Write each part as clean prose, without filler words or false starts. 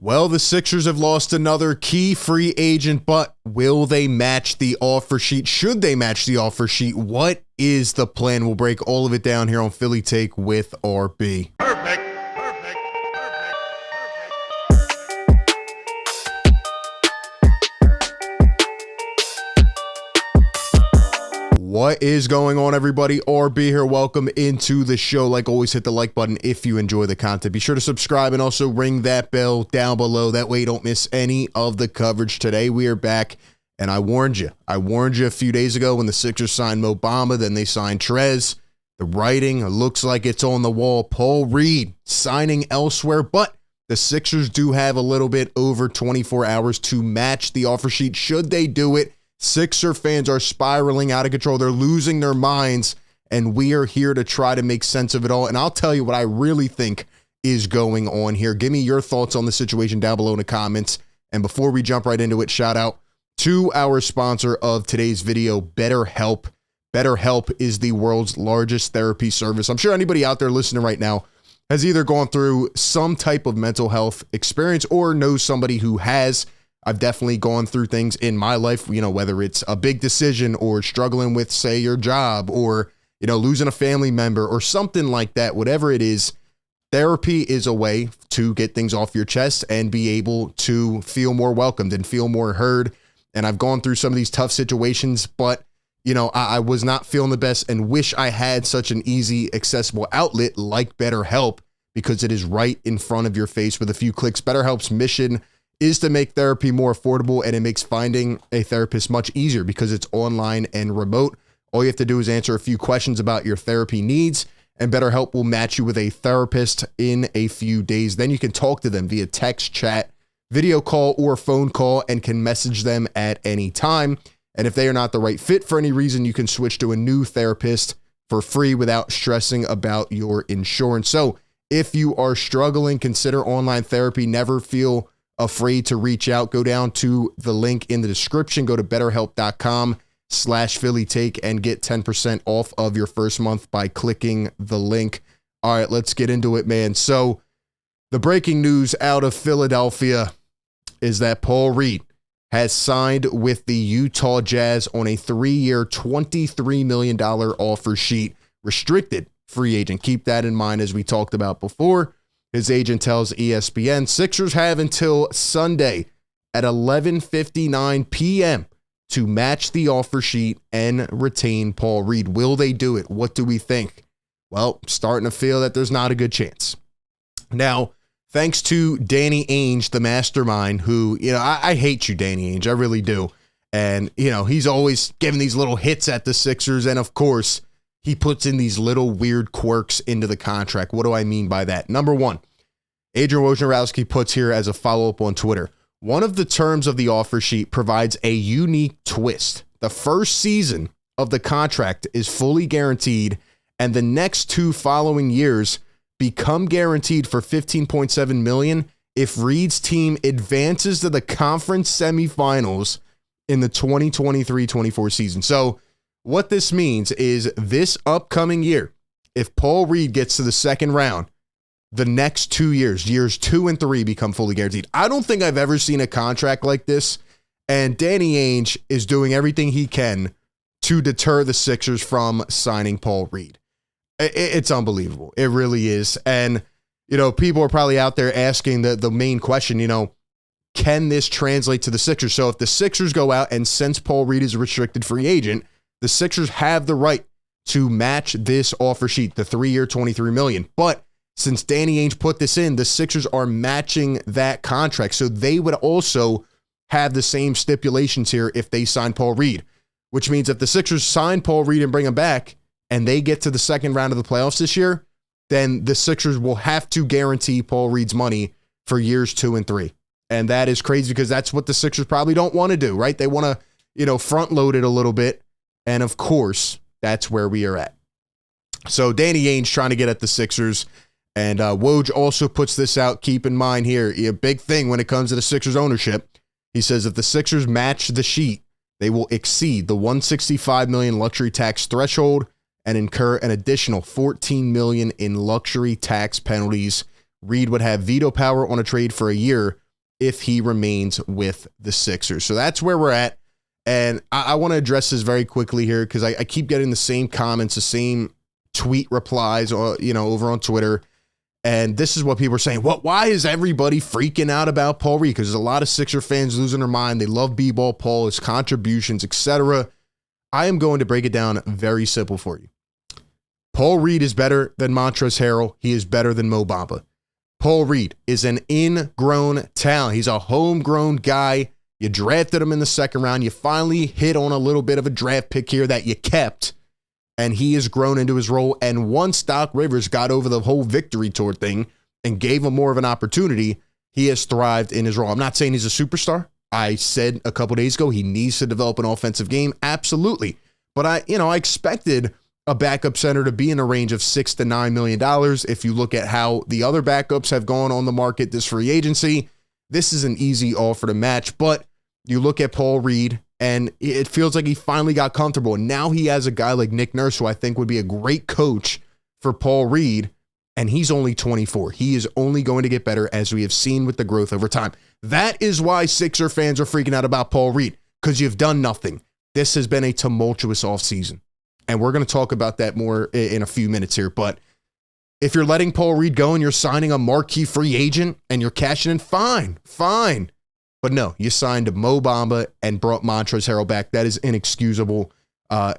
Well, the Sixers have lost another key free agent, but will they match the offer sheet? Should they match the offer sheet? What is the plan? We'll break all of it down here on Philly Take with RB. Perfect. What is going on, everybody? RB here. Welcome into the show. Like always, hit the like button if you enjoy the content. Be sure to subscribe and also ring that bell down below. That way you don't miss any of the coverage. Today we are back, and I warned you. I warned you a few days ago when the Sixers signed Mo Bamba, then they signed Trez. The writing looks like it's on the wall. Paul Reed signing elsewhere, but the Sixers do have a little bit over 24 hours to match the offer sheet. Should they do it? Sixer fans are spiraling out of control. They're losing their minds, and we are here to try to make sense of it all. And I'll tell you what I really think is going on here. Give me your thoughts on the situation down below in the comments. And before we jump right into it, shout out to our sponsor of today's video, BetterHelp. BetterHelp is the world's largest therapy service. I'm sure anybody out there listening right now has either gone through some type of mental health experience or knows somebody who has. I've definitely gone through things in my life, whether it's a big decision or struggling with, say, your job or, losing a family member or something like that. Whatever it is, therapy is a way to get things off your chest and be able to feel more welcomed and feel more heard. And I've gone through some of these tough situations, but, I was not feeling the best and wish I had such an easy, accessible outlet like BetterHelp because it is right in front of your face with a few clicks. BetterHelp's mission is to make therapy more affordable, and it makes finding a therapist much easier because it's online and remote. All you have to do is answer a few questions about your therapy needs, and BetterHelp will match you with a therapist in a few days. Then you can talk to them via text, chat, video call, or phone call, and can message them at any time. And if they are not the right fit for any reason, you can switch to a new therapist for free without stressing about your insurance. So if you are struggling, consider online therapy. Never feel afraid to reach out. Go down to the link in the description. Go to betterhelp.com/PhillyTake and get 10% off of your first month by clicking the link. All right, let's get into it, man. So the breaking news out of Philadelphia is that Paul Reed has signed with the Utah Jazz on a 3-year, $23 million offer sheet. Restricted free agent. Keep that in mind as we talked about before. His agent tells ESPN Sixers have until Sunday at 11:59 p.m. to match the offer sheet and retain Paul Reed. Will they do it? What do we think? Well, starting to feel that there's not a good chance. Now, thanks to Danny Ainge, the mastermind, who, I hate you, Danny Ainge. I really do. And, he's always giving these little hits at the Sixers. And, of course, he puts in these little weird quirks into the contract. What do I mean by that? Number one, Adrian Wojnarowski puts here as a follow-up on Twitter, one of the terms of the offer sheet provides a unique twist. The first season of the contract is fully guaranteed, and the next 2 following years become guaranteed for $15.7 million if Reed's team advances to the conference semifinals in the 2023-24 season. So what this means is this upcoming year, if Paul Reed gets to the second round, the next 2 years, years 2 and 3 become fully guaranteed. I don't think I've ever seen a contract like this, and Danny Ainge is doing everything he can to deter the Sixers from signing Paul Reed. It's unbelievable. It really is. And, people are probably out there asking the main question, can this translate to the Sixers? So if the Sixers go out and since Paul Reed is a restricted free agent, the Sixers have the right to match this offer sheet, the 3-year, $23 million. But since Danny Ainge put this in, the Sixers are matching that contract. So they would also have the same stipulations here if they sign Paul Reed, which means if the Sixers sign Paul Reed and bring him back and they get to the second round of the playoffs this year, then the Sixers will have to guarantee Paul Reed's money for years 2 and 3. And that is crazy because that's what the Sixers probably don't want to do, right? They want to, front load it a little bit. And of course, that's where we are at. So Danny Ainge trying to get at the Sixers. And Woj also puts this out. Keep in mind here, a big thing when it comes to the Sixers ownership. He says if the Sixers match the sheet, they will exceed the $165 million luxury tax threshold and incur an additional $14 million in luxury tax penalties. Reed would have veto power on a trade for a year, if he remains with the Sixers. So that's where we're at. And I want to address this very quickly here because I keep getting the same comments, the same tweet replies, or, over on Twitter. And this is what people are saying. Why is everybody freaking out about Paul Reed? Because there's a lot of Sixer fans losing their mind. They love B-Ball Paul, his contributions, etc. I am going to break it down very simple for you. Paul Reed is better than Montrezl Harrell. He is better than Mo Bamba. Paul Reed is an ingrown talent. He's a homegrown guy. You drafted him in the second round. You finally hit on a little bit of a draft pick here that you kept. And he has grown into his role. And once Doc Rivers got over the whole victory tour thing and gave him more of an opportunity, he has thrived in his role. I'm not saying he's a superstar. I said a couple days ago he needs to develop an offensive game. Absolutely. But I expected a backup center to be in a range of $6 to $9 million. If you look at how the other backups have gone on the market this free agency, this is an easy offer to match. But you look at Paul Reed, and it feels like he finally got comfortable. And now he has a guy like Nick Nurse, who I think would be a great coach for Paul Reed, and he's only 24. He is only going to get better, as we have seen with the growth over time. That is why Sixer fans are freaking out about Paul Reed, because you've done nothing. This has been a tumultuous offseason. And we're going to talk about that more in a few minutes here. But if you're letting Paul Reed go and you're signing a marquee free agent and you're cashing in, fine. But no, you signed Mo Bamba and brought Montrezl Harrell back. That is inexcusable.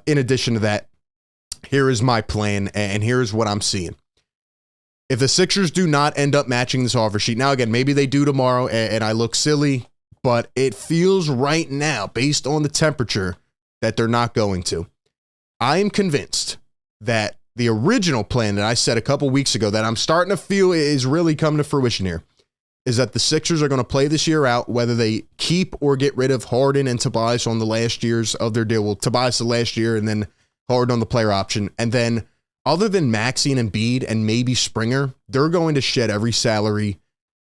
In addition to that, here is my plan, and here is what I'm seeing. If the Sixers do not end up matching this offer sheet, now again, maybe they do tomorrow and I look silly, but it feels right now, based on the temperature, that they're not going to. I am convinced that the original plan that I said a couple weeks ago that I'm starting to feel is really coming to fruition here is that the Sixers are going to play this year out, whether they keep or get rid of Harden and Tobias on the last years of their deal. Well, Tobias the last year and then Harden on the player option. And then other than Maxey and Embiid and maybe Springer, they're going to shed every salary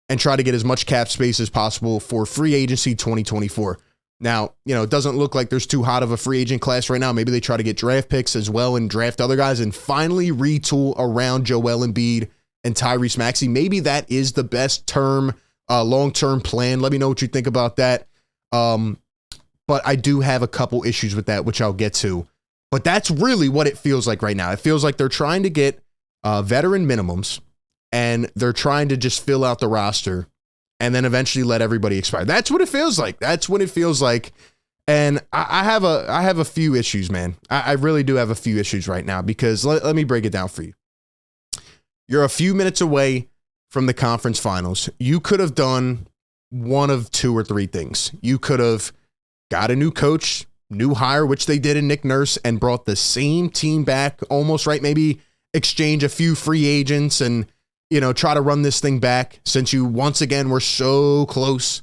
and try to get as much cap space as possible for free agency 2024. Now, it doesn't look like there's too hot of a free agent class right now. Maybe they try to get draft picks as well and draft other guys and finally retool around Joel Embiid and Tyrese Maxey. Maybe that is the best long-term plan. Let me know what you think about that. But I do have a couple issues with that, which I'll get to. But that's really what it feels like right now. It feels like they're trying to get veteran minimums, and they're trying to just fill out the roster and then eventually let everybody expire. That's what it feels like. And I have a few issues, man. I really do have a few issues right now because let me break it down for you. You're a few minutes away from the conference finals. You could have done one of two or three things. You could have got a new coach, new hire, which they did in Nick Nurse, and brought the same team back almost, right? Maybe exchange a few free agents and try to run this thing back since you once again were so close.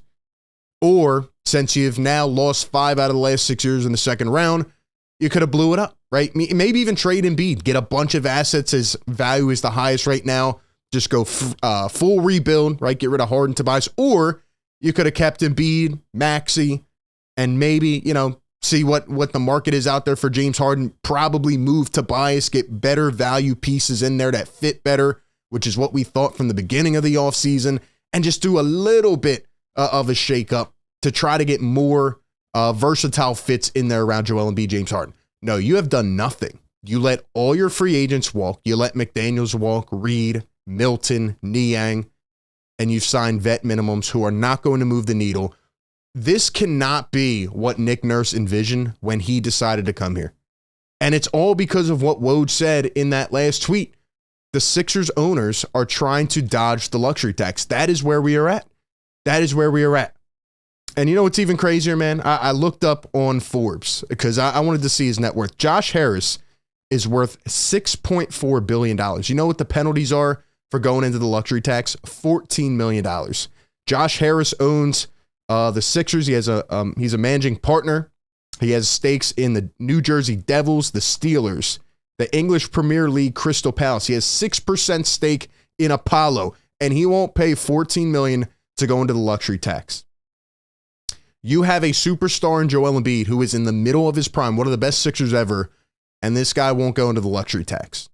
Or since you've now lost 5 out of the last 6 years in the second round, you could have blew it up, right? Maybe even trade Embiid, get a bunch of assets. His value is the highest right now. Just go full rebuild, right? Get rid of Harden, Tobias. Or you could have kept Embiid, Maxey, and maybe, see what the market is out there for James Harden. Probably move Tobias, get better value pieces in there that fit better, which is what we thought from the beginning of the offseason, and just do a little bit of a shakeup to try to get more versatile fits in there around Joel Embiid, James Harden. No, you have done nothing. You let all your free agents walk. You let McDaniels walk, Reed, Milton, Niang, and you've signed vet minimums who are not going to move the needle. This cannot be what Nick Nurse envisioned when he decided to come here. And it's all because of what Woj said in that last tweet. The Sixers owners are trying to dodge the luxury tax. That is where we are at. And you know what's even crazier, man? I looked up on Forbes because I wanted to see his net worth. Josh Harris is worth $6.4 billion. You know what the penalties are for going into the luxury tax? $14 million. Josh Harris owns the Sixers. He's a managing partner. He has stakes in the New Jersey Devils, the Steelers, the English Premier League, Crystal Palace. He has 6% stake in Apollo, and he won't pay $14 million to go into the luxury tax. You have a superstar in Joel Embiid who is in the middle of his prime, one of the best Sixers ever, and this guy won't go into the luxury tax.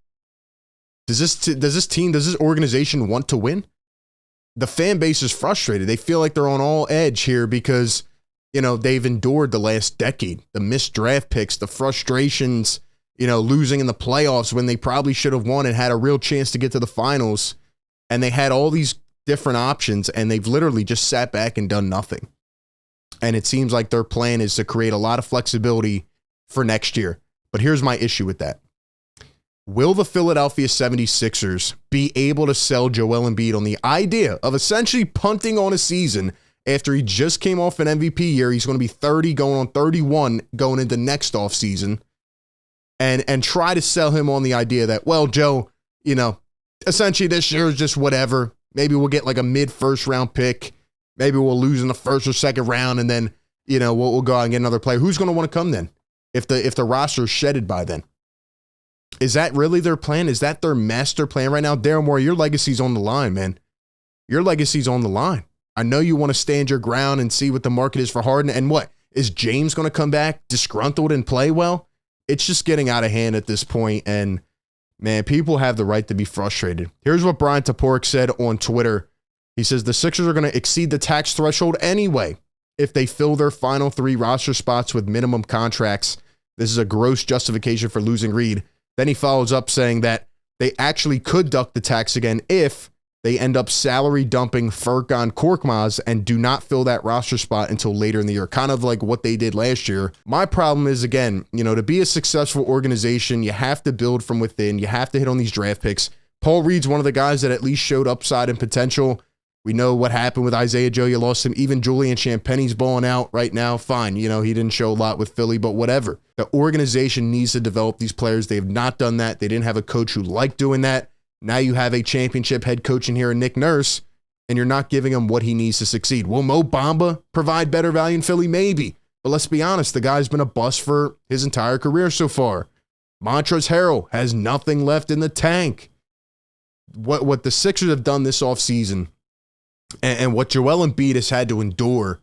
Does this organization want to win? the fan base is frustrated. They feel like they're on all edge here because, they've endured the last decade, the missed draft picks, the frustrations, losing in the playoffs when they probably should have won and had a real chance to get to the finals. And they had all these different options, and they've literally just sat back and done nothing. And it seems like their plan is to create a lot of flexibility for next year. But here's my issue with that. Will the Philadelphia 76ers be able to sell Joel Embiid on the idea of essentially punting on a season after he just came off an MVP year? He's going to be 30, going on 31, going into next offseason, and try to sell him on the idea that, well, Joe, essentially this year is just whatever. Maybe we'll get like a mid-first round pick. Maybe we'll lose in the first or second round, and then, we'll go out and get another player. Who's going to want to come then if the roster is shedded by then? Is that really their plan? Is that their master plan right now? Daryl Morey, your legacy's on the line, man. Your legacy's on the line. I know you want to stand your ground and see what the market is for Harden. And what? Is James going to come back disgruntled and play well? It's just getting out of hand at this point, and man, people have the right to be frustrated. Here's what Brian Toporek said on Twitter. He says the Sixers are going to exceed the tax threshold anyway if they fill their final 3 roster spots with minimum contracts. This is a gross justification for losing Reed. Then he follows up saying that they actually could duck the tax again if they end up salary dumping Furkan Korkmaz and do not fill that roster spot until later in the year, kind of like what they did last year. My problem is, again, to be a successful organization, you have to build from within. You have to hit on these draft picks. Paul Reed's one of the guys that at least showed upside and potential. We know what happened with Isaiah Joe. You lost him. Even Julian Champagne's balling out right now. Fine. He didn't show a lot with Philly, but whatever. The organization needs to develop these players. They have not done that. They didn't have a coach who liked doing that. Now you have a championship head coach in here, Nick Nurse, and you're not giving him what he needs to succeed. Will Mo Bamba provide better value in Philly? Maybe. But let's be honest, the guy's been a bust for his entire career so far. Montrezl Harrell has nothing left in the tank. What the Sixers have done this offseason and what Joel Embiid has had to endure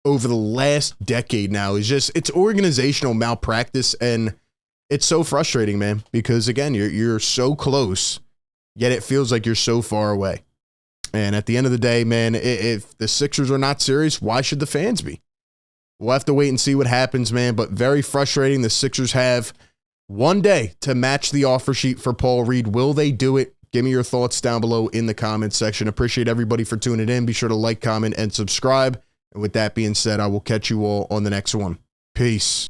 over the last decade now is just, it's organizational malpractice, and it's so frustrating, man, because again, you're so close, yet it feels like you're so far away. And at the end of the day, man, if the Sixers are not serious, why should the fans be? We'll have to wait and see what happens, man, but very frustrating. The Sixers have one day to match the offer sheet for Paul Reed. Will they do it? Give me your thoughts down below in the comments section. Appreciate everybody for tuning in. Be sure to like, comment, and subscribe. And with that being said, I will catch you all on the next one. Peace.